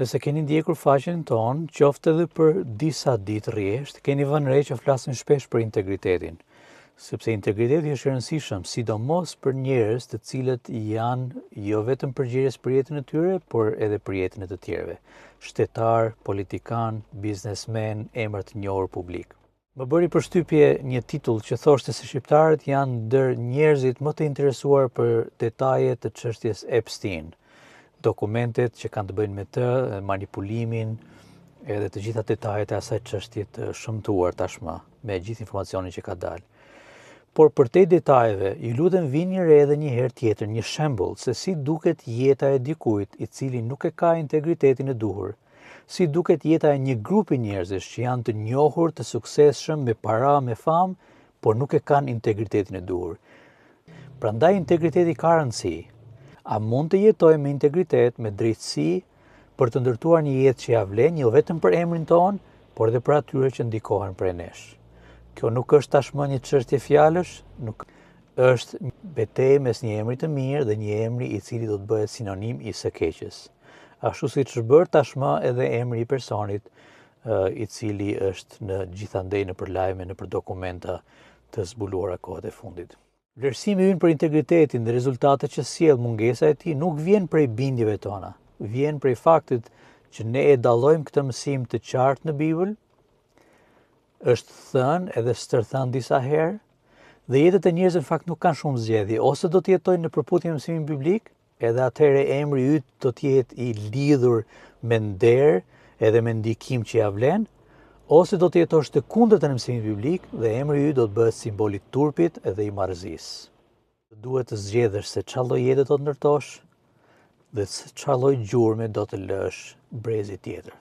Nëse keni ndjekur faqen tonë, qoftë edhe për disa ditë rresht, keni vënë re që flasim shpesh për integritetin, sepse integriteti është i rëndësishëm, sidomos për njerëz të cilët janë jo vetëm përgjegjës për jetën e tyre, por edhe për jetën e të tjerëve. Shtetar, politikan, biznesmen, emër të njohur publik. Më bëri përshtypje një titull që thoshte se shqiptarët janë ndër njerëzit më të interesuar për detajet të çështjes Epstein. Dokumentet që kanë të bëjnë me të, manipulimin, edhe të gjitha detajet e asaj çështje të shëmtuar tashmë, me gjithë informacionin që ka dalë. Por përtej detajeve, ju lutem vini re edhe një herë tjetër një shembull se si duket jeta e dikujt i cili nuk e ka integritetin e duhur, si duket jeta e një grupi njerëzish që janë të njohur, të suksesshëm, me para, me famë, por nuk e kanë integritetin e duhur. Prandaj integriteti ka rëndësi. A mund të jetojmë me integritet, me drejtësi, për të ndërtuar një jetë që ja vlen, jo vetëm për emrin tonë, por edhe për atyre që ndikohen prej nesh. Kjo nuk është tashmë një çështje fjalësh, nuk është betejë mes një emri të mirë dhe një emri i cili do të bëhet sinonim i së keqes. Ashtu siç është bërë tashmë edhe emri i personit i cili është në gjithandej nëpër lajme, nëpër dokumenta të zbuluara kohët e fundit. Vlerësimi ynë për integritetin dhe rezultatet që sjell mungesa e tij nuk vjen prej bindjeve tona, vjen prej faktit që ne e dallojmë këtë mësim të qartë në Bibël, është thënë edhe stërthënë disa herë, dhe jetët e njerëzve në fakt nuk kanë shumë zgjedhje, ose do të jetojnë në përputhje me mësimin biblik, edhe atëherë emri yt do të jetë i lidhur me nder edhe me ndikim që ja vlen, ose do të jetosh të kundërta në mësimin biblik dhe emri yt do të bëhet simbol i turpit dhe i marrëzisë. Duhet të zgjedhësh se çfarë lloj jete do të ndërtosh dhe çfarë lloj gjurme do të lësh brezit tjetër.